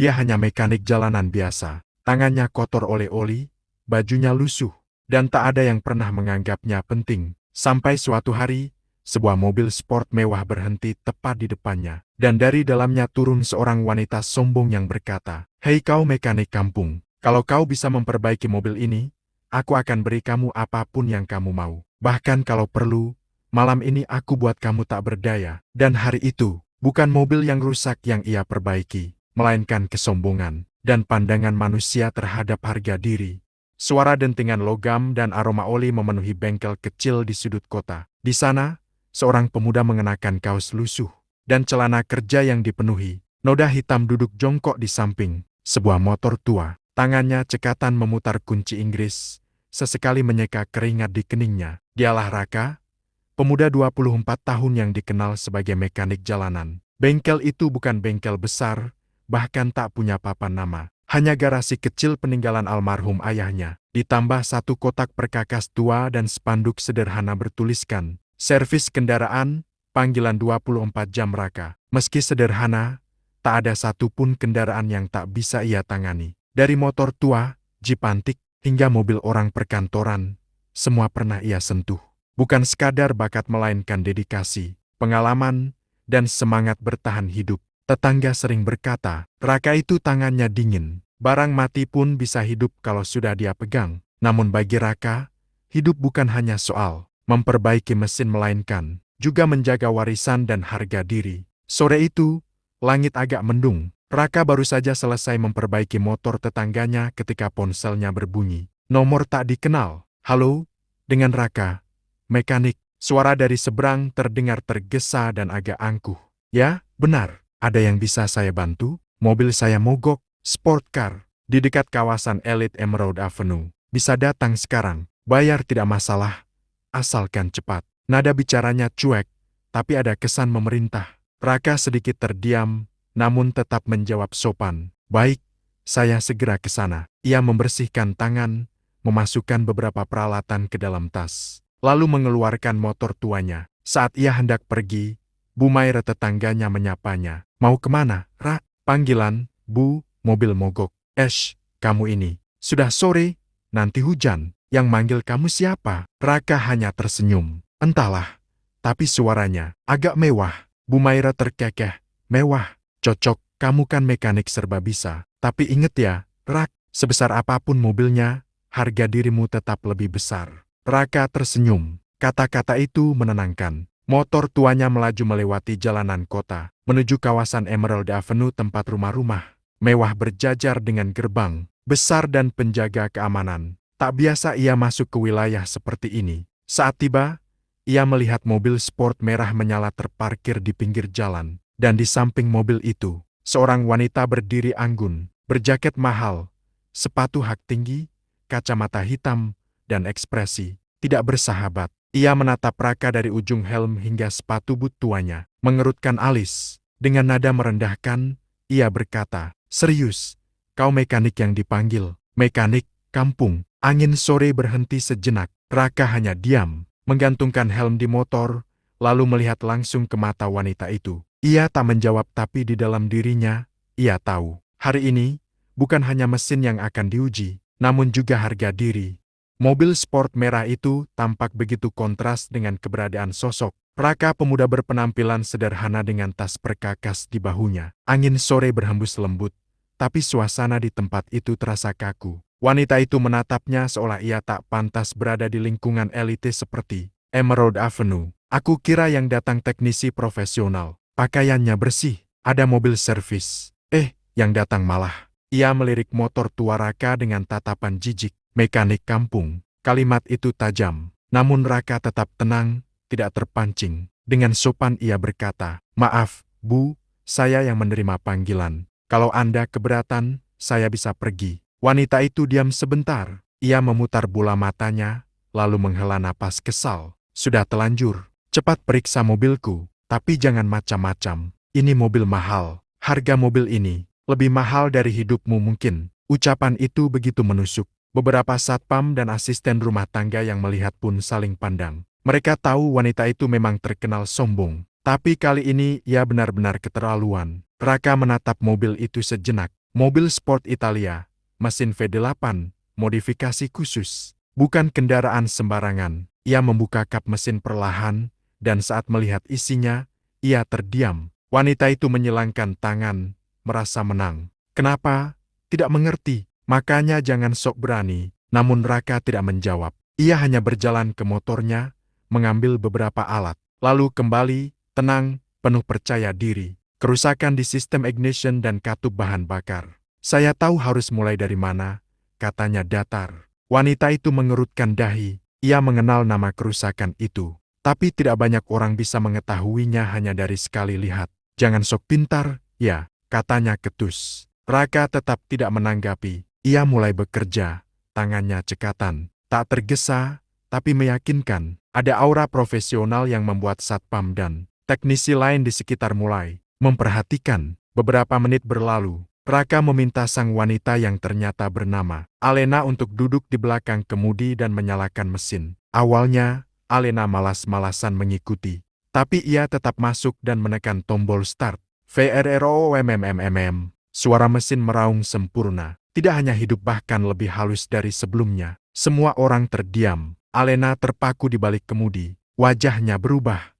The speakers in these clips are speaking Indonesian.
dia hanya mekanik jalanan biasa. Tangannya kotor oleh oli, bajunya lusuh, dan tak ada yang pernah menganggapnya penting. Sampai suatu hari, sebuah mobil sport mewah berhenti tepat di depannya, dan dari dalamnya turun seorang wanita sombong yang berkata, "Hei kau mekanik kampung, kalau kau bisa memperbaiki mobil ini, aku akan beri kamu apapun yang kamu mau. Bahkan kalau perlu, malam ini aku buat kamu tak berdaya." Dan hari itu, bukan mobil yang rusak yang ia perbaiki, melainkan kesombongan dan pandangan manusia terhadap harga diri. Suara dentingan logam dan aroma oli memenuhi bengkel kecil di sudut kota. Di sana, seorang pemuda mengenakan kaos lusuh dan celana kerja yang dipenuhi. Noda hitam duduk jongkok di samping sebuah motor tua. Tangannya cekatan memutar kunci Inggris, sesekali menyeka keringat di keningnya. Dialah Raka, pemuda 24 tahun yang dikenal sebagai mekanik jalanan. Bengkel itu bukan bengkel besar, bahkan tak punya papan nama. Hanya garasi kecil peninggalan almarhum ayahnya, ditambah satu kotak perkakas tua dan spanduk sederhana bertuliskan, "Servis kendaraan, panggilan 24 jam Raka." Meski sederhana, tak ada satupun kendaraan yang tak bisa ia tangani. Dari motor tua, jeep antik, hingga mobil orang perkantoran, semua pernah ia sentuh. Bukan sekadar bakat melainkan dedikasi, pengalaman, dan semangat bertahan hidup. Tetangga sering berkata, Raka itu tangannya dingin. Barang mati pun bisa hidup kalau sudah dia pegang. Namun bagi Raka, hidup bukan hanya soal memperbaiki mesin melainkan juga menjaga warisan dan harga diri. Sore itu, langit agak mendung. Raka baru saja selesai memperbaiki motor tetangganya ketika ponselnya berbunyi. Nomor tak dikenal. "Halo?" Dengan Raka, mekanik. Suara dari seberang terdengar tergesa dan agak angkuh. "Ya, benar. Ada yang bisa saya bantu? Mobil saya mogok, sport car, di dekat kawasan elit Emerald Avenue. Bisa datang sekarang, bayar tidak masalah, asalkan cepat." Nada bicaranya cuek, tapi ada kesan memerintah. Raka sedikit terdiam, namun tetap menjawab sopan. "Baik, saya segera ke sana." Ia membersihkan tangan, memasukkan beberapa peralatan ke dalam tas, lalu mengeluarkan motor tuanya. Saat ia hendak pergi, Bu Maira tetangganya menyapanya. "Mau kemana, Ra?" "Panggilan, Bu, mobil mogok." Kamu ini. Sudah sore, nanti hujan. Yang manggil kamu siapa?" Raka hanya tersenyum. Entahlah, tapi suaranya agak mewah. Bu Maira terkekeh. "Mewah? Cocok, kamu kan mekanik serba bisa. Tapi inget ya, Rak, sebesar apapun mobilnya, harga dirimu tetap lebih besar." Raka tersenyum. Kata-kata itu menenangkan. Motor tuanya melaju melewati jalanan kota, menuju kawasan Emerald Avenue tempat rumah-rumah mewah berjajar dengan gerbang besar dan penjaga keamanan. Tak biasa ia masuk ke wilayah seperti ini. Saat tiba, ia melihat mobil sport merah menyala terparkir di pinggir jalan, dan di samping mobil itu, seorang wanita berdiri anggun, berjaket mahal, sepatu hak tinggi, kacamata hitam, dan ekspresi tidak bersahabat. Ia menatap Raka dari ujung helm hingga sepatu boot tuanya, mengerutkan alis. Dengan nada merendahkan, ia berkata, "Serius, kau mekanik yang dipanggil?" "Mekanik kampung." Angin sore berhenti sejenak. Raka hanya diam, menggantungkan helm di motor, lalu melihat langsung ke mata wanita itu. Ia tak menjawab, tapi di dalam dirinya, ia tahu. Hari ini, bukan hanya mesin yang akan diuji, namun juga harga diri. Mobil sport merah itu tampak begitu kontras dengan keberadaan sosok Raka, pemuda berpenampilan sederhana dengan tas perkakas di bahunya. Angin sore berhembus lembut, tapi suasana di tempat itu terasa kaku. Wanita itu menatapnya seolah ia tak pantas berada di lingkungan elite seperti Emerald Avenue. "Aku kira yang datang teknisi profesional, pakaiannya bersih, ada mobil servis. Yang datang malah..." Ia melirik motor tua Raka dengan tatapan jijik. "Mekanik kampung." Kalimat itu tajam, namun Raka tetap tenang, tidak terpancing. Dengan sopan ia berkata, "Maaf, Bu, saya yang menerima panggilan. Kalau Anda keberatan, saya bisa pergi." Wanita itu diam sebentar. Ia memutar bola matanya, lalu menghela napas kesal. "Sudah telanjur, cepat periksa mobilku, tapi jangan macam-macam. Ini mobil mahal. Harga mobil ini lebih mahal dari hidupmu mungkin." Ucapan itu begitu menusuk. Beberapa satpam dan asisten rumah tangga yang melihat pun saling pandang. Mereka tahu wanita itu memang terkenal sombong, tapi kali ini ia benar-benar keterlaluan. Raka menatap mobil itu sejenak. Mobil sport Italia, mesin V8, modifikasi khusus. Bukan kendaraan sembarangan. Ia membuka kap mesin perlahan, dan saat melihat isinya, ia terdiam. Wanita itu menyilangkan tangan, merasa menang. Kenapa? Tidak mengerti. Makanya jangan sok berani. Namun Raka tidak menjawab. Ia hanya berjalan ke motornya, mengambil beberapa alat. Lalu kembali, tenang, penuh percaya diri. Kerusakan di sistem ignition dan katup bahan bakar. Saya tahu harus mulai dari mana, katanya datar. Wanita itu mengerutkan dahi. Ia mengenal nama kerusakan itu. Tapi tidak banyak orang bisa mengetahuinya hanya dari sekali lihat. Jangan sok pintar, ya, katanya ketus. Raka tetap tidak menanggapi. Ia mulai bekerja. Tangannya cekatan. Tak tergesa, tapi meyakinkan. Ada aura profesional yang membuat satpam dan teknisi lain di sekitar mulai memperhatikan. Beberapa menit berlalu. Raka meminta sang wanita yang ternyata bernama Alena untuk duduk di belakang kemudi dan menyalakan mesin. Awalnya, Alena malas-malasan mengikuti. Tapi ia tetap masuk dan menekan tombol start. VRROMMMM. Suara mesin meraung sempurna. Tidak hanya hidup bahkan lebih halus dari sebelumnya. Semua orang terdiam. Alena terpaku di balik kemudi. Wajahnya berubah.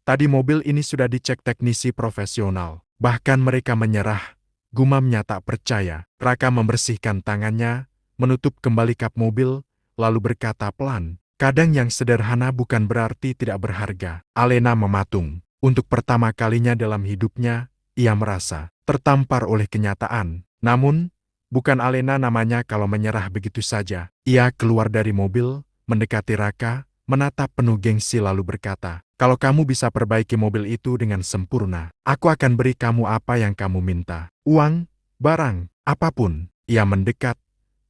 Tadi mobil ini sudah dicek teknisi profesional. Bahkan mereka menyerah. Gumamnya tak percaya. Raka membersihkan tangannya, menutup kembali kap mobil, lalu berkata pelan, kadang yang sederhana bukan berarti tidak berharga. Alena mematung. Untuk pertama kalinya dalam hidupnya, ia merasa tertampar oleh kenyataan. Namun, bukan Alena namanya kalau menyerah begitu saja. Ia keluar dari mobil, mendekati Raka, menatap penuh gengsi lalu berkata, kalau kamu bisa perbaiki mobil itu dengan sempurna, aku akan beri kamu apa yang kamu minta. Uang, barang, apapun. Ia mendekat,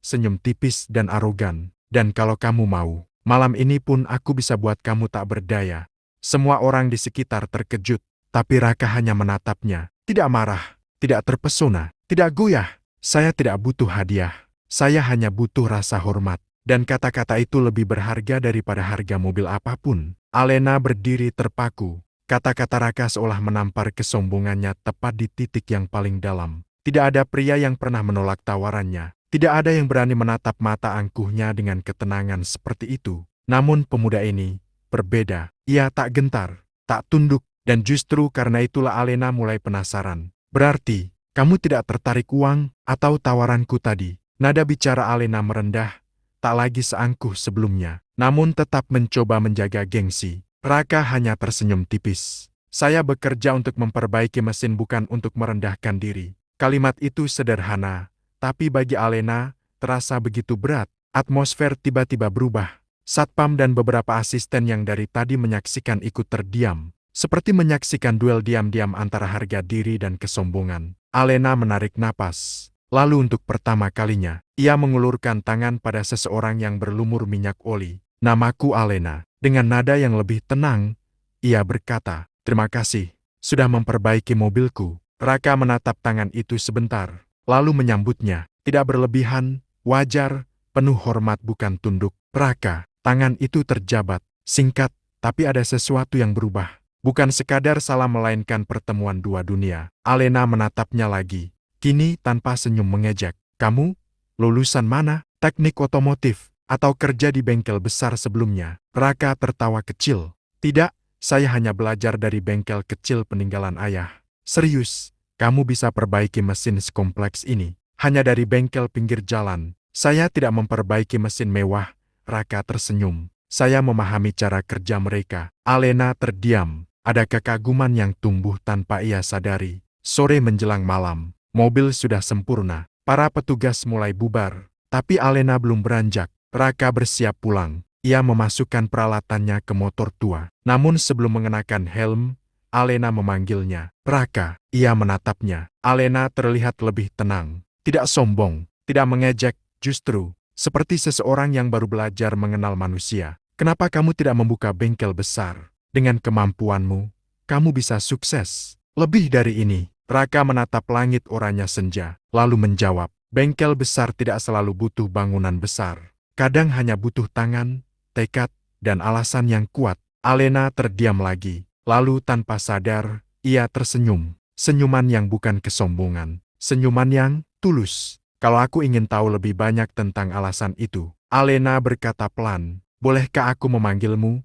senyum tipis dan arogan. Dan kalau kamu mau, malam ini pun aku bisa buat kamu tak berdaya. Semua orang di sekitar terkejut, tapi Raka hanya menatapnya. Tidak marah, tidak terpesona, tidak goyah. Saya tidak butuh hadiah. Saya hanya butuh rasa hormat. Dan kata-kata itu lebih berharga daripada harga mobil apapun. Alena berdiri terpaku. Kata-kata Raka seolah menampar kesombongannya tepat di titik yang paling dalam. Tidak ada pria yang pernah menolak tawarannya. Tidak ada yang berani menatap mata angkuhnya dengan ketenangan seperti itu. Namun pemuda ini berbeda. Ia tak gentar, tak tunduk, dan justru karena itulah Alena mulai penasaran. Berarti, kamu tidak tertarik uang atau tawaranku tadi? Nada bicara Alena merendah, tak lagi seangkuh sebelumnya, namun tetap mencoba menjaga gengsi. Raka hanya tersenyum tipis. Saya bekerja untuk memperbaiki mesin bukan untuk merendahkan diri. Kalimat itu sederhana, tapi bagi Alena, terasa begitu berat. Atmosfer tiba-tiba berubah. Satpam dan beberapa asisten yang dari tadi menyaksikan ikut terdiam. Seperti menyaksikan duel diam-diam antara harga diri dan kesombongan. Alena menarik napas. Lalu untuk pertama kalinya, ia mengulurkan tangan pada seseorang yang berlumur minyak oli. Namaku Alena. Dengan nada yang lebih tenang, ia berkata, terima kasih, sudah memperbaiki mobilku. Raka menatap tangan itu sebentar, lalu menyambutnya. Tidak berlebihan, wajar, penuh hormat bukan tunduk. Raka, tangan itu terjabat, singkat, tapi ada sesuatu yang berubah. Bukan sekadar salam melainkan pertemuan dua dunia. Alena menatapnya lagi. Kini tanpa senyum mengejek. Kamu? Lulusan mana? Teknik otomotif? Atau kerja di bengkel besar sebelumnya? Raka tertawa kecil. Tidak, saya hanya belajar dari bengkel kecil peninggalan ayah. Serius, kamu bisa perbaiki mesin sekompleks ini? Hanya dari bengkel pinggir jalan. Saya tidak memperbaiki mesin mewah. Raka tersenyum. Saya memahami cara kerja mereka. Alena terdiam. Ada kekaguman yang tumbuh tanpa ia sadari. Sore menjelang malam. Mobil sudah sempurna. Para petugas mulai bubar. Tapi Alena belum beranjak. Raka bersiap pulang. Ia memasukkan peralatannya ke motor tua. Namun sebelum mengenakan helm, Alena memanggilnya. Raka. Ia menatapnya. Alena terlihat lebih tenang. Tidak sombong. Tidak mengejek. Justru, seperti seseorang yang baru belajar mengenal manusia. Kenapa kamu tidak membuka bengkel besar? Dengan kemampuanmu, kamu bisa sukses. Lebih dari ini. Raka menatap langit oranye senja, lalu menjawab, bengkel besar tidak selalu butuh bangunan besar. Kadang hanya butuh tangan, tekad, dan alasan yang kuat. Alena terdiam lagi, lalu tanpa sadar, ia tersenyum. Senyuman yang bukan kesombongan, senyuman yang Tulus. Kalau aku ingin tahu lebih banyak tentang alasan itu, Alena berkata pelan, bolehkah aku memanggilmu?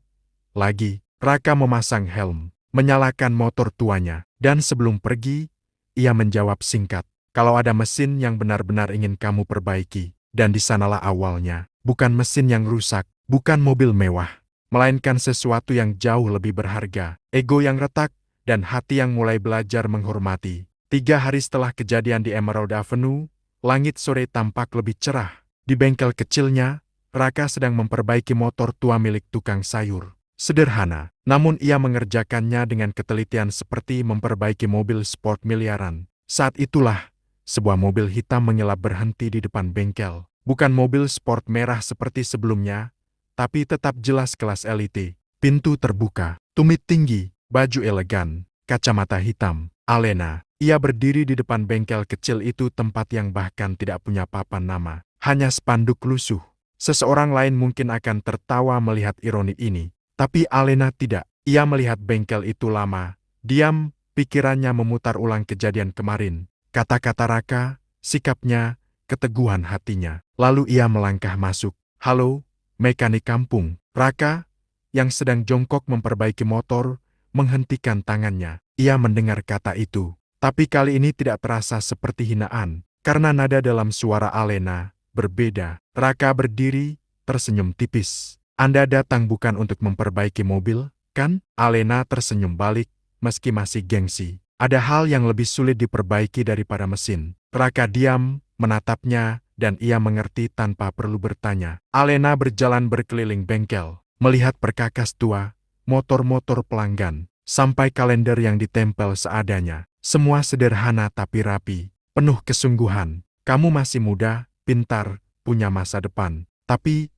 Lagi, Raka memasang helm, menyalakan motor tuanya, dan sebelum pergi, ia menjawab singkat, kalau ada mesin yang benar-benar ingin kamu perbaiki, dan di sanalah awalnya, bukan mesin yang rusak, bukan mobil mewah, melainkan sesuatu yang jauh lebih berharga, ego yang retak, dan hati yang mulai belajar menghormati. 3 hari setelah kejadian di Emerald Avenue, langit sore tampak lebih cerah. Di bengkel kecilnya, Raka sedang memperbaiki motor tua milik tukang sayur. Sederhana, namun ia mengerjakannya dengan ketelitian seperti memperbaiki mobil sport miliaran. Saat itulah, sebuah mobil hitam mengilap berhenti di depan bengkel. Bukan mobil sport merah seperti sebelumnya, tapi tetap jelas kelas elite. Pintu terbuka, tumit tinggi, baju elegan, kacamata hitam. Alena, ia berdiri di depan bengkel kecil itu, tempat yang bahkan tidak punya papan nama. Hanya spanduk lusuh. Seseorang lain mungkin akan tertawa melihat ironi ini. Tapi Alena tidak. Ia melihat bengkel itu lama. Diam, pikirannya memutar ulang kejadian kemarin. Kata-kata Raka, sikapnya, keteguhan hatinya. Lalu ia melangkah masuk. Halo, mekanik kampung. Raka, yang sedang jongkok memperbaiki motor, menghentikan tangannya. Ia mendengar kata itu. Tapi kali ini tidak terasa seperti hinaan. Karena nada dalam suara Alena berbeda. Raka berdiri, tersenyum tipis. Anda datang bukan untuk memperbaiki mobil, kan? Alena tersenyum balik, meski masih gengsi. Ada hal yang lebih sulit diperbaiki daripada mesin. Raka diam, menatapnya, dan ia mengerti tanpa perlu bertanya. Alena berjalan berkeliling bengkel, melihat perkakas tua, motor-motor pelanggan, sampai kalender yang ditempel seadanya. Semua sederhana tapi rapi, penuh kesungguhan. Kamu masih muda, pintar, punya masa depan. Tapi,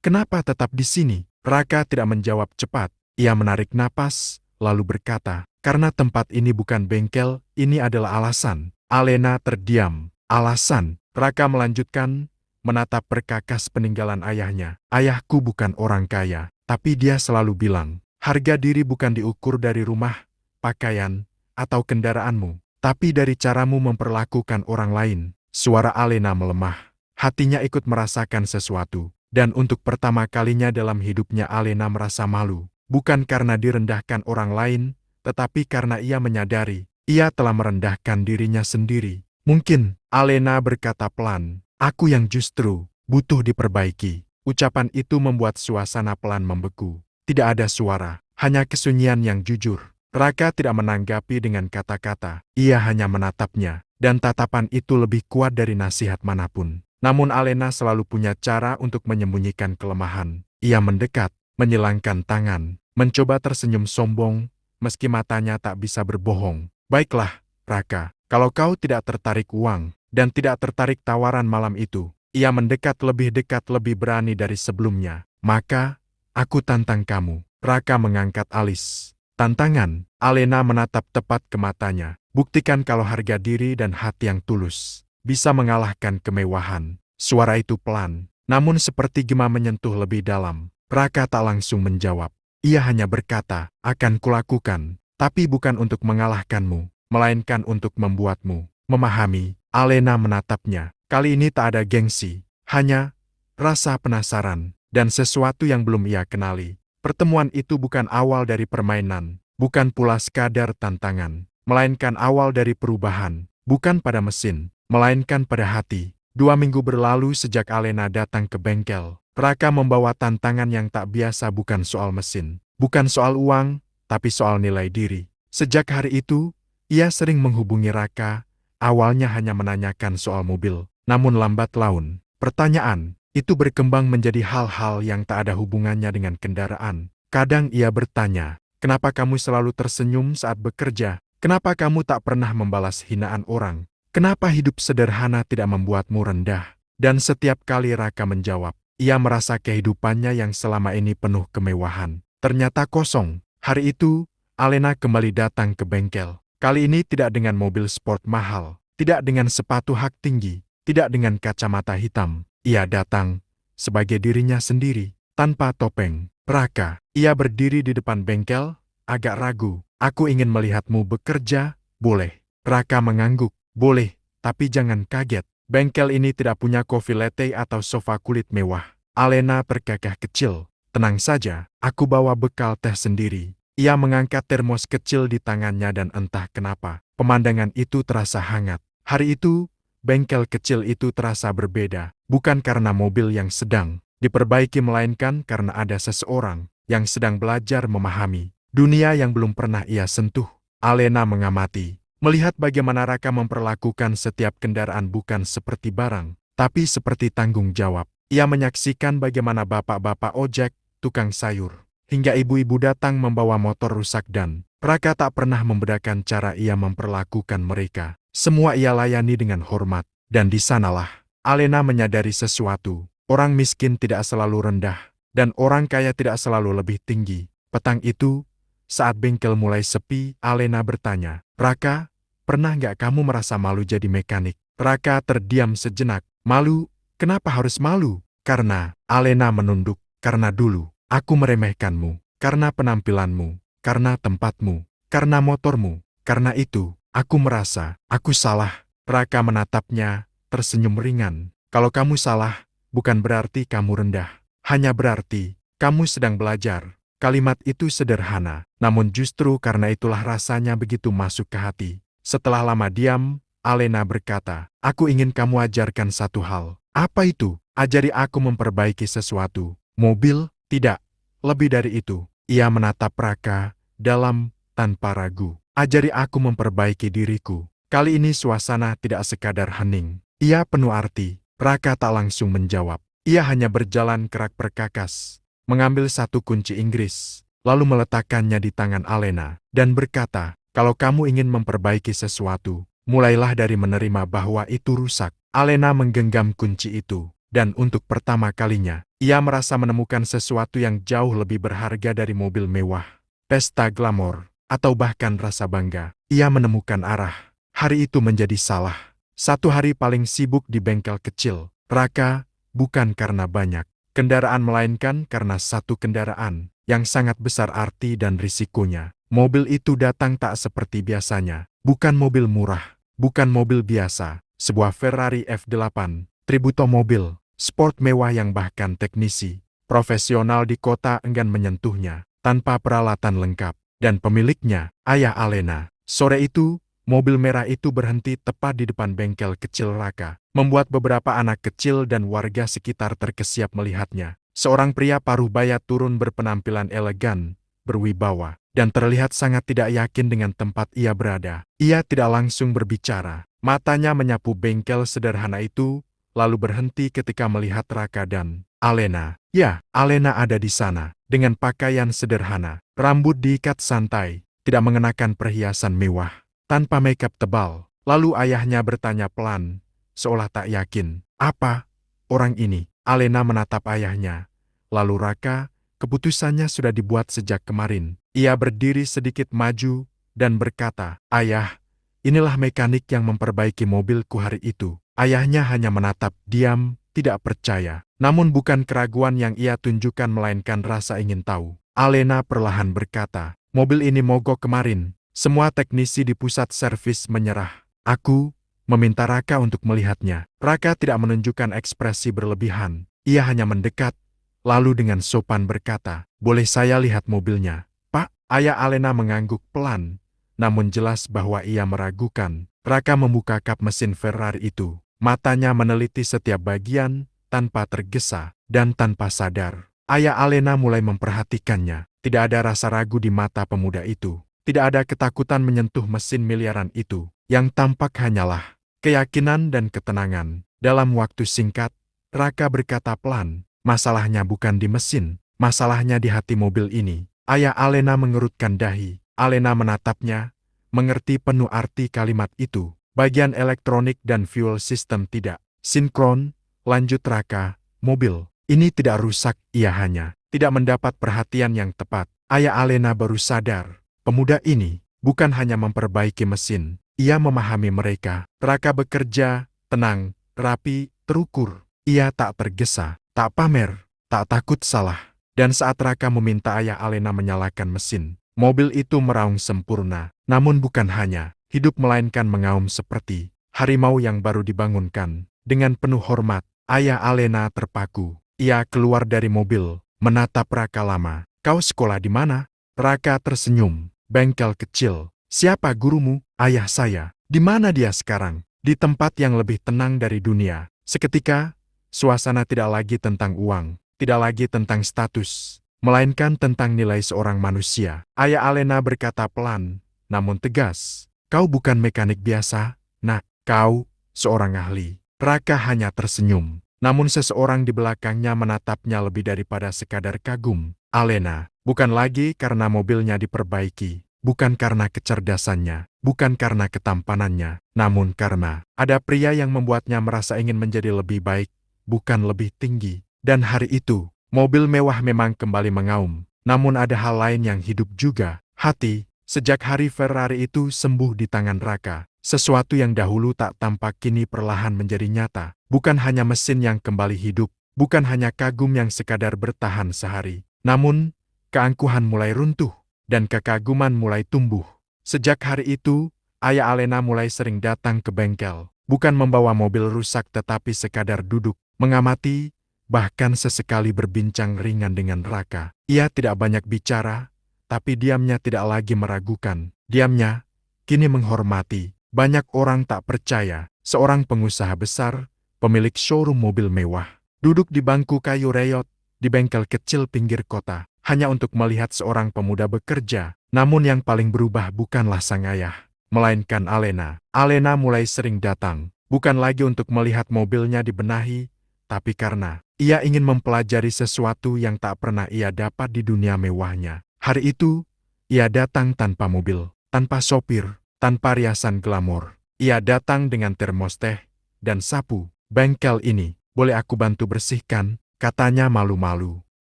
kenapa tetap di sini? Raka tidak menjawab cepat. Ia menarik napas, lalu berkata, karena tempat ini bukan bengkel, ini adalah alasan. Alena terdiam. Alasan? Raka melanjutkan, menatap perkakas peninggalan ayahnya. Ayahku bukan orang kaya, tapi dia selalu bilang, harga diri bukan diukur dari rumah, pakaian, atau kendaraanmu, tapi dari caramu memperlakukan orang lain. Suara Alena melemah. Hatinya ikut merasakan sesuatu. Dan untuk pertama kalinya dalam hidupnya Alena merasa malu. Bukan karena direndahkan orang lain, tetapi karena ia menyadari, ia telah merendahkan dirinya sendiri. Mungkin, Alena berkata pelan, aku yang justru butuh diperbaiki. Ucapan itu membuat suasana pelan membeku. Tidak ada suara, hanya kesunyian yang jujur. Raka tidak menanggapi dengan kata-kata, ia hanya menatapnya, dan tatapan itu lebih kuat dari nasihat manapun. Namun Alena selalu punya cara untuk menyembunyikan kelemahan. Ia mendekat, menyilangkan tangan, mencoba tersenyum sombong, meski matanya tak bisa berbohong. Baiklah, Raka, kalau kau tidak tertarik uang, dan tidak tertarik tawaran malam itu, ia mendekat lebih berani dari sebelumnya. Maka, aku tantang kamu. Raka mengangkat alis. Tantangan, Alena menatap tepat ke matanya. Buktikan kalau harga diri dan hati yang tulus bisa mengalahkan kemewahan. Suara itu pelan, namun seperti gema menyentuh lebih dalam. Raka tak langsung menjawab. Ia hanya berkata, akan kulakukan, tapi bukan untuk mengalahkanmu, melainkan untuk membuatmu memahami. Alena menatapnya. Kali ini tak ada gengsi, hanya rasa penasaran, dan sesuatu yang belum ia kenali. Pertemuan itu bukan awal dari permainan, bukan pula sekadar tantangan, melainkan awal dari perubahan, bukan pada mesin, melainkan pada hati. 2 minggu berlalu sejak Alena datang ke bengkel. Raka membawa tantangan yang tak biasa, bukan soal mesin, bukan soal uang, tapi soal nilai diri. Sejak hari itu, ia sering menghubungi Raka, awalnya hanya menanyakan soal mobil. Namun lambat laun, pertanyaan itu berkembang menjadi hal-hal yang tak ada hubungannya dengan kendaraan. Kadang ia bertanya, kenapa kamu selalu tersenyum saat bekerja? Kenapa kamu tak pernah membalas hinaan orang? Kenapa hidup sederhana tidak membuatmu rendah? Dan setiap kali Raka menjawab, ia merasa kehidupannya yang selama ini penuh kemewahan ternyata kosong. Hari itu, Alena kembali datang ke bengkel. Kali ini tidak dengan mobil sport mahal, tidak dengan sepatu hak tinggi, tidak dengan kacamata hitam. Ia datang sebagai dirinya sendiri, tanpa topeng. Raka, ia berdiri di depan bengkel, agak ragu. Aku ingin melihatmu bekerja, boleh? Raka mengangguk. Boleh, Tapi jangan kaget, bengkel ini tidak punya coffee latte atau sofa kulit mewah. Alena terkekeh kecil. Tenang saja, aku bawa bekal teh sendiri. Ia mengangkat termos kecil di tangannya dan entah kenapa, pemandangan itu terasa hangat. Hari itu, bengkel kecil itu terasa berbeda, bukan karena mobil yang sedang diperbaiki melainkan karena ada seseorang yang sedang belajar memahami dunia yang belum pernah ia sentuh. Alena mengamati, melihat bagaimana Raka memperlakukan setiap kendaraan bukan seperti barang, tapi seperti tanggung jawab. Ia menyaksikan bagaimana bapak-bapak ojek, tukang sayur, hingga ibu-ibu datang membawa motor rusak dan Raka tak pernah membedakan cara ia memperlakukan mereka. Semua ia layani dengan hormat, dan di sanalah Alena menyadari sesuatu. Orang miskin tidak selalu rendah, dan orang kaya tidak selalu lebih tinggi. Petang itu, saat bengkel mulai sepi, Alena bertanya, "Raka, pernah nggak kamu merasa malu jadi mekanik?" Raka terdiam sejenak. "Malu? Kenapa harus malu?" "Karena," Alena menunduk, "karena dulu aku meremehkanmu, karena penampilanmu, karena tempatmu, karena motormu. Karena itu, aku merasa aku salah." Raka menatapnya, tersenyum ringan. "Kalau kamu salah, bukan berarti kamu rendah. Hanya berarti kamu sedang belajar." Kalimat itu sederhana, namun justru karena itulah rasanya begitu masuk ke hati. Setelah lama diam, Alena berkata, "Aku ingin kamu ajarkan satu hal." "Apa itu?" "Ajari aku memperbaiki sesuatu." "Mobil?" "Tidak. Lebih dari itu." Ia menatap Raka dalam tanpa ragu. "Ajari aku memperbaiki diriku." Kali ini suasana tidak sekadar hening. Ia penuh arti. Raka tak langsung menjawab. Ia hanya berjalan kerak perkakas, mengambil satu kunci Inggris, lalu meletakkannya di tangan Alena, dan berkata, "Kalau kamu ingin memperbaiki sesuatu, mulailah dari menerima bahwa itu rusak." Alena menggenggam kunci itu, dan untuk pertama kalinya, ia merasa menemukan sesuatu yang jauh lebih berharga dari mobil mewah, pesta glamor, atau bahkan rasa bangga. Ia menemukan arah. Hari itu menjadi salah. Satu hari paling sibuk di bengkel kecil. Raka, bukan karena banyak kendaraan melainkan karena satu kendaraan yang sangat besar arti dan risikonya. Mobil itu datang tak seperti biasanya. Bukan mobil murah, bukan mobil biasa. Sebuah Ferrari F8, tributo mobil sport mewah yang bahkan teknisi profesional di kota enggan menyentuhnya tanpa peralatan lengkap. Dan pemiliknya, ayah Alena. Sore itu, mobil merah itu berhenti tepat di depan bengkel kecil Raka, membuat beberapa anak kecil dan warga sekitar terkesiap melihatnya. Seorang pria paruh baya turun berpenampilan elegan, berwibawa, dan terlihat sangat tidak yakin dengan tempat ia berada. Ia tidak langsung berbicara. Matanya menyapu bengkel sederhana itu, lalu berhenti ketika melihat Raka dan Alena. Ya, Alena ada di sana, dengan pakaian sederhana, rambut diikat santai, tidak mengenakan perhiasan mewah, tanpa makeup tebal. Lalu ayahnya bertanya pelan, seolah tak yakin. "Apa orang ini?" Alena menatap ayahnya. "Lalu Raka, keputusannya sudah dibuat sejak kemarin." Ia berdiri sedikit maju dan berkata, "Ayah, inilah mekanik yang memperbaiki mobilku hari itu." Ayahnya hanya menatap diam, tidak percaya. Namun bukan keraguan yang ia tunjukkan melainkan rasa ingin tahu. Alena perlahan berkata, "Mobil ini mogok kemarin. Semua teknisi di pusat servis menyerah. Aku meminta Raka untuk melihatnya." Raka tidak menunjukkan ekspresi berlebihan. Ia hanya mendekat, lalu dengan sopan berkata, "Boleh saya lihat mobilnya, Pak?" Ayah Alena mengangguk pelan, namun jelas bahwa ia meragukan. Raka membuka kap mesin Ferrari itu. Matanya meneliti setiap bagian, tanpa tergesa, dan tanpa sadar. Ayah Alena mulai memperhatikannya. Tidak ada rasa ragu di mata pemuda itu. Tidak ada ketakutan menyentuh mesin miliaran itu. Yang tampak hanyalah keyakinan dan ketenangan. Dalam waktu singkat, Raka berkata pelan, "Masalahnya bukan di mesin, masalahnya di hati mobil ini." Ayah Alena mengerutkan dahi. Alena menatapnya, mengerti penuh arti kalimat itu. Bagian elektronik dan fuel system tidak sinkron. Lanjut Raka, "Mobil ini tidak rusak, ia hanya tidak mendapat perhatian yang tepat." Ayah Alena baru sadar, pemuda ini bukan hanya memperbaiki mesin, ia memahami mereka. Raka bekerja, tenang, rapi, terukur. Ia tak tergesa, tak pamer, tak takut salah. Dan saat Raka meminta ayah Alena menyalakan mesin, mobil itu meraung sempurna. Namun bukan hanya hidup melainkan mengaum seperti harimau yang baru dibangunkan. Dengan penuh hormat, ayah Alena terpaku. Ia keluar dari mobil, menatap Raka lama. Kau sekolah di mana? Raka tersenyum. Bengkel kecil. Siapa gurumu? Ayah saya. Di mana dia sekarang? Di tempat yang lebih tenang dari dunia. Seketika, suasana tidak lagi tentang uang, tidak lagi tentang status, melainkan tentang nilai seorang manusia. Ayah Alena berkata pelan, namun tegas. Kau bukan mekanik biasa, nak. Kau, seorang ahli. Raka hanya tersenyum. Namun seseorang di belakangnya menatapnya lebih daripada sekadar kagum. Alena, bukan lagi karena mobilnya diperbaiki, bukan karena kecerdasannya, bukan karena ketampanannya, namun karena ada pria yang membuatnya merasa ingin menjadi lebih baik, bukan lebih tinggi. Dan hari itu, mobil mewah memang kembali mengaum. Namun ada hal lain yang hidup juga, hati. Sejak hari Ferrari itu sembuh di tangan Raka, sesuatu yang dahulu tak tampak kini perlahan menjadi nyata. Bukan hanya mesin yang kembali hidup, bukan hanya kagum yang sekadar bertahan sehari. Namun, keangkuhan mulai runtuh, dan kekaguman mulai tumbuh. Sejak hari itu, ayah Alena mulai sering datang ke bengkel. Bukan membawa mobil rusak tetapi sekadar duduk, mengamati, bahkan sesekali berbincang ringan dengan Raka. Ia tidak banyak bicara, tapi diamnya tidak lagi meragukan. Diamnya, kini menghormati. Banyak orang tak percaya, seorang pengusaha besar, pemilik showroom mobil mewah, duduk di bangku kayu reyot, di bengkel kecil pinggir kota, hanya untuk melihat seorang pemuda bekerja. Namun yang paling berubah bukanlah sang ayah, melainkan Alena. Alena mulai sering datang, bukan lagi untuk melihat mobilnya dibenahi, tapi karena ia ingin mempelajari sesuatu yang tak pernah ia dapat di dunia mewahnya. Hari itu, ia datang tanpa mobil, tanpa sopir, tanpa riasan glamor. Ia datang dengan termos teh dan sapu. Bengkel ini, boleh aku bantu bersihkan? Katanya malu-malu.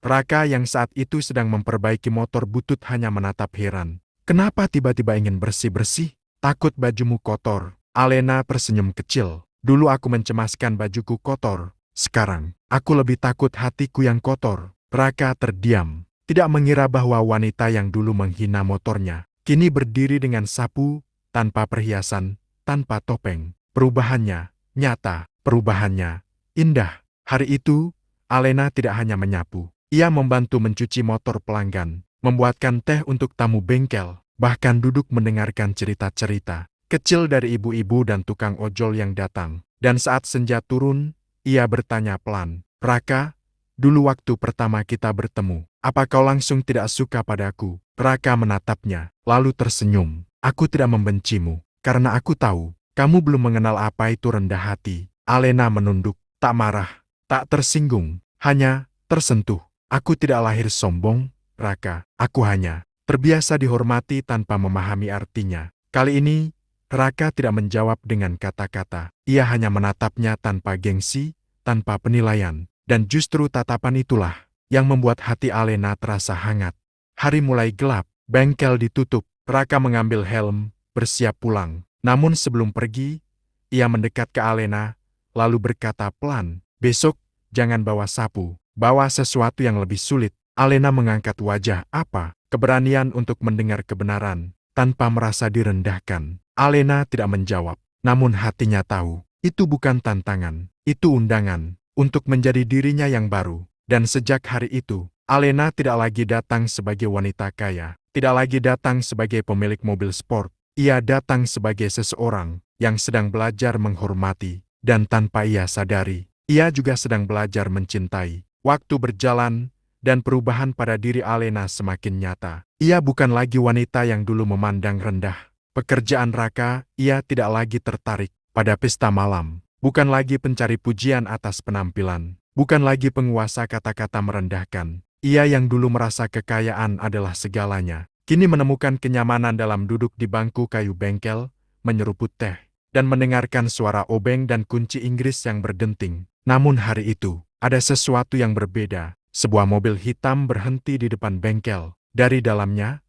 Raka yang saat itu sedang memperbaiki motor butut hanya menatap heran. Kenapa tiba-tiba ingin bersih-bersih? Takut bajumu kotor. Alena tersenyum kecil. Dulu aku mencemaskan bajuku kotor. Sekarang, aku lebih takut hatiku yang kotor. Raka terdiam. Tidak mengira bahwa wanita yang dulu menghina motornya, kini berdiri dengan sapu, tanpa perhiasan, tanpa topeng. Perubahannya nyata, perubahannya indah. Hari itu, Alena tidak hanya menyapu. Ia membantu mencuci motor pelanggan, membuatkan teh untuk tamu bengkel, bahkan duduk mendengarkan cerita-cerita kecil dari ibu-ibu dan tukang ojol yang datang. Dan saat senja turun, ia bertanya pelan, Raka, dulu waktu pertama kita bertemu, apa kau langsung tidak suka padaku? Raka menatapnya, lalu tersenyum. Aku tidak membencimu, karena aku tahu, kamu belum mengenal apa itu rendah hati. Alena menunduk, tak marah, tak tersinggung, hanya tersentuh. Aku tidak lahir sombong, Raka. Aku hanya terbiasa dihormati tanpa memahami artinya. Kali ini, Raka tidak menjawab dengan kata-kata. Ia hanya menatapnya tanpa gengsi, tanpa penilaian. Dan justru tatapan itulah yang membuat hati Alena terasa hangat. Hari mulai gelap, bengkel ditutup, Raka mengambil helm, bersiap pulang. Namun sebelum pergi, ia mendekat ke Alena, lalu berkata pelan, besok jangan bawa sapu, bawa sesuatu yang lebih sulit. Alena mengangkat wajah apa? Keberanian untuk mendengar kebenaran, tanpa merasa direndahkan. Alena tidak menjawab, namun hatinya tahu, itu bukan tantangan, itu undangan untuk menjadi dirinya yang baru. Dan sejak hari itu, Alena tidak lagi datang sebagai wanita kaya, tidak lagi datang sebagai pemilik mobil sport. Ia datang sebagai seseorang yang sedang belajar menghormati, dan tanpa ia sadari, ia juga sedang belajar mencintai. Waktu berjalan, dan perubahan pada diri Alena semakin nyata. Ia bukan lagi wanita yang dulu memandang rendah pekerjaan Raka. Ia tidak lagi tertarik pada pesta malam, bukan lagi pencari pujian atas penampilan, bukan lagi penguasa kata-kata merendahkan. Ia yang dulu merasa kekayaan adalah segalanya, kini menemukan kenyamanan dalam duduk di bangku kayu bengkel, menyeruput teh, dan mendengarkan suara obeng dan kunci Inggris yang berdenting. Namun hari itu, ada sesuatu yang berbeda. Sebuah mobil hitam berhenti di depan bengkel. Dari dalamnya,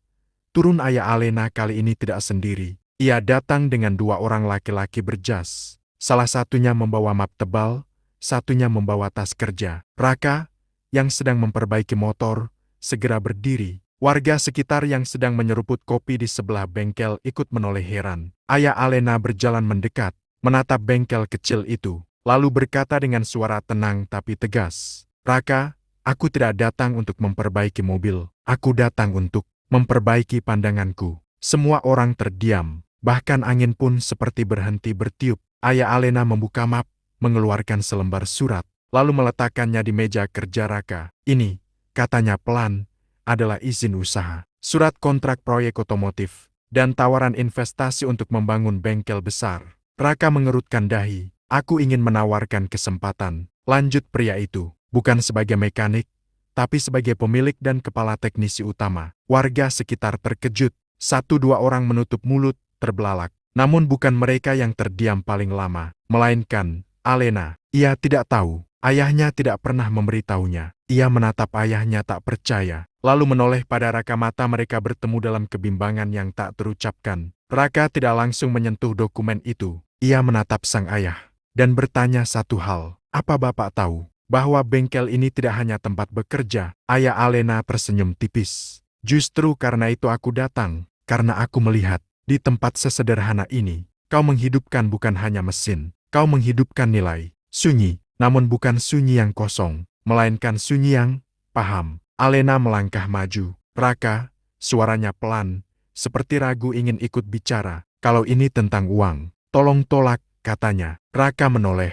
turun ayah Alena. Kali ini tidak sendiri. Ia datang dengan dua orang laki-laki berjas. Salah satunya membawa map tebal, satunya membawa tas kerja. Raka, yang sedang memperbaiki motor, segera berdiri. Warga sekitar yang sedang menyeruput kopi di sebelah bengkel ikut menoleh heran. Ayah Alena berjalan mendekat, menatap bengkel kecil itu, lalu berkata dengan suara tenang tapi tegas, "Raka, aku tidak datang untuk memperbaiki mobil, aku datang untuk memperbaiki pandanganku." Semua orang terdiam, bahkan angin pun seperti berhenti bertiup. Ayah Alena membuka map, mengeluarkan selembar surat, lalu meletakkannya di meja kerja Raka. "Ini," katanya pelan, "adalah izin usaha, surat kontrak proyek otomotif, dan tawaran investasi untuk membangun bengkel besar." Raka mengerutkan dahi. "Aku ingin menawarkan kesempatan," lanjut pria itu, "bukan sebagai mekanik, tapi sebagai pemilik dan kepala teknisi utama." Warga sekitar terkejut. Satu dua orang menutup mulut, terbelalak. Namun bukan mereka yang terdiam paling lama, melainkan Alena. Ia tidak tahu. Ayahnya tidak pernah memberitahunya. Ia menatap ayahnya tak percaya, lalu menoleh pada Raka. Mata mereka bertemu dalam kebimbangan yang tak terucapkan. Raka tidak langsung menyentuh dokumen itu. Ia menatap sang ayah dan bertanya satu hal, "Apa Bapak tahu bahwa bengkel ini tidak hanya tempat bekerja?" Ayah Alena tersenyum tipis. "Justru karena itu aku datang, karena aku melihat di tempat sesederhana ini, kau menghidupkan bukan hanya mesin, kau menghidupkan nilai. Sunyi, namun bukan sunyi yang kosong, melainkan sunyi yang paham." Alena melangkah maju. "Raka," suaranya pelan, seperti ragu ingin ikut bicara, "kalau ini tentang uang, tolong tolak," katanya. Raka menoleh.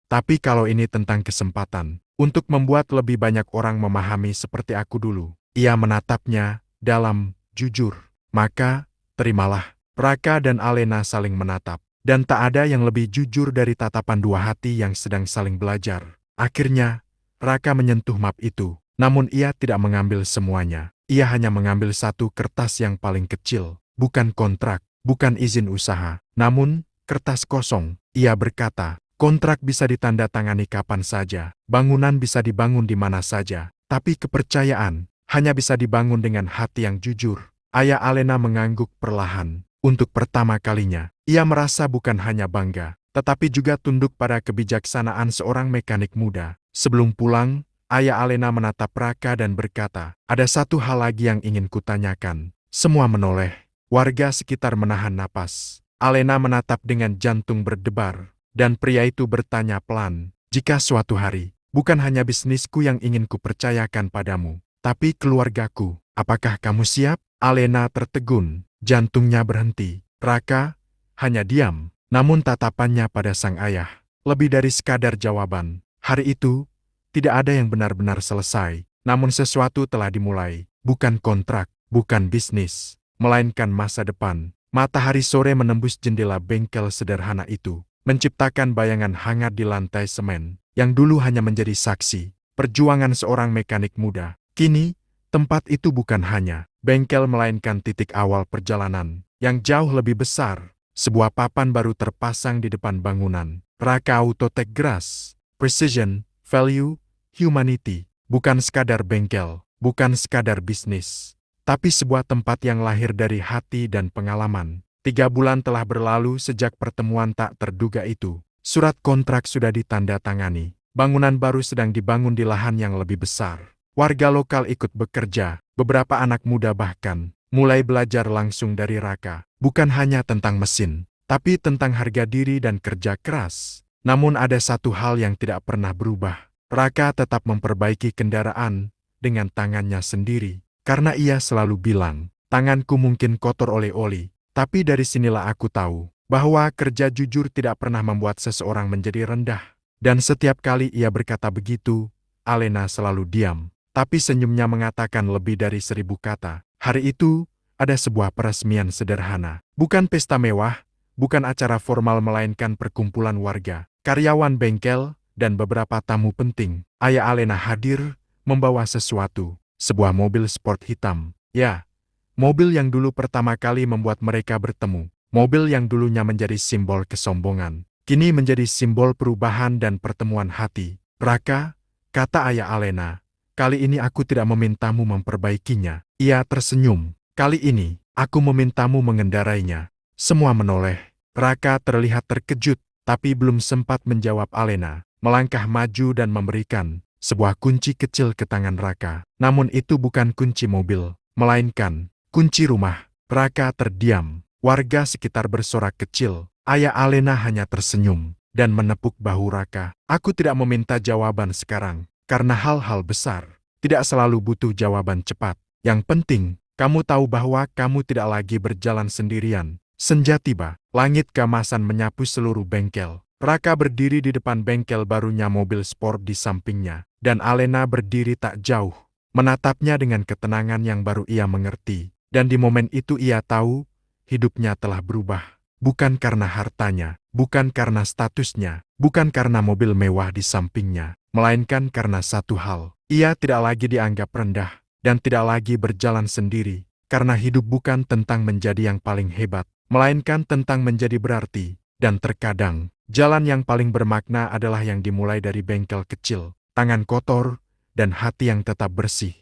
"Tapi kalau ini tentang kesempatan, untuk membuat lebih banyak orang memahami seperti aku dulu." Ia menatapnya dalam, jujur. "Maka, terimalah." Raka dan Alena saling menatap, dan tak ada yang lebih jujur dari tatapan dua hati yang sedang saling belajar. Akhirnya, Raka menyentuh map itu, namun ia tidak mengambil semuanya. Ia hanya mengambil satu kertas yang paling kecil, bukan kontrak, bukan izin usaha, namun kertas kosong. Ia berkata, "Kontrak bisa ditandatangani kapan saja, bangunan bisa dibangun di mana saja, tapi kepercayaan hanya bisa dibangun dengan hati yang jujur." Ayah Alena mengangguk perlahan. Untuk pertama kalinya, ia merasa bukan hanya bangga, tetapi juga tunduk pada kebijaksanaan seorang mekanik muda. Sebelum pulang, ayah Alena menatap Raka dan berkata, "Ada satu hal lagi yang ingin kutanyakan." Semua menoleh. Warga sekitar menahan napas. Alena menatap dengan jantung berdebar, dan pria itu bertanya pelan, "Jika suatu hari, bukan hanya bisnisku yang ingin kupercayakan padamu, tapi keluargaku, apakah kamu siap?" Alena tertegun, jantungnya berhenti. Raka hanya diam, namun tatapannya pada sang ayah lebih dari sekadar jawaban. Hari itu, tidak ada yang benar-benar selesai, namun sesuatu telah dimulai. Bukan kontrak, bukan bisnis, melainkan masa depan. Matahari sore menembus jendela bengkel sederhana itu, menciptakan bayangan hangat di lantai semen, yang dulu hanya menjadi saksi perjuangan seorang mekanik muda. Kini, tempat itu bukan hanya bengkel melainkan titik awal perjalanan yang jauh lebih besar. Sebuah papan baru terpasang di depan bangunan. Raka Autotech Gras, Precision, Value, Humanity. Bukan sekadar bengkel, bukan sekadar bisnis, tapi sebuah tempat yang lahir dari hati dan pengalaman. 3 bulan telah berlalu sejak pertemuan tak terduga itu. Surat kontrak sudah ditandatangani. Bangunan baru sedang dibangun di lahan yang lebih besar. Warga lokal ikut bekerja, beberapa anak muda bahkan mulai belajar langsung dari Raka. Bukan hanya tentang mesin, tapi tentang harga diri dan kerja keras. Namun ada satu hal yang tidak pernah berubah. Raka tetap memperbaiki kendaraan dengan tangannya sendiri. Karena ia selalu bilang, "Tanganku mungkin kotor oleh oli, tapi dari sinilah aku tahu bahwa kerja jujur tidak pernah membuat seseorang menjadi rendah." Dan setiap kali ia berkata begitu, Alena selalu diam. Tapi senyumnya mengatakan lebih dari 1000 kata. Hari itu, ada sebuah peresmian sederhana. Bukan pesta mewah, bukan acara formal melainkan perkumpulan warga, karyawan bengkel, dan beberapa tamu penting. Ayah Alena hadir, membawa sesuatu. Sebuah mobil sport hitam. Ya, mobil yang dulu pertama kali membuat mereka bertemu. Mobil yang dulunya menjadi simbol kesombongan, kini menjadi simbol perubahan dan pertemuan hati. "Raka," kata ayah Alena, "kali ini aku tidak memintamu memperbaikinya." Ia tersenyum. "Kali ini, aku memintamu mengendarainya." Semua menoleh. Raka terlihat terkejut, tapi belum sempat menjawab. Alena melangkah maju dan memberikan sebuah kunci kecil ke tangan Raka. Namun itu bukan kunci mobil, melainkan kunci rumah. Raka terdiam. Warga sekitar bersorak kecil. Ayah Alena hanya tersenyum dan menepuk bahu Raka. Aku tidak meminta jawaban sekarang, karena hal-hal besar tidak selalu butuh jawaban cepat. Yang penting, kamu tahu bahwa kamu tidak lagi berjalan sendirian. Senja tiba, langit keemasan menyapu seluruh bengkel. Raka berdiri di depan bengkel barunya mobil sport di sampingnya, dan Alena berdiri tak jauh, menatapnya dengan ketenangan yang baru ia mengerti. Dan di momen itu ia tahu, hidupnya telah berubah. Bukan karena hartanya, bukan karena statusnya, bukan karena mobil mewah di sampingnya, melainkan karena satu hal. Ia tidak lagi dianggap rendah, dan tidak lagi berjalan sendiri, karena hidup bukan tentang menjadi yang paling hebat, melainkan tentang menjadi berarti. Dan terkadang, jalan yang paling bermakna adalah yang dimulai dari bengkel kecil, tangan kotor, dan hati yang tetap bersih.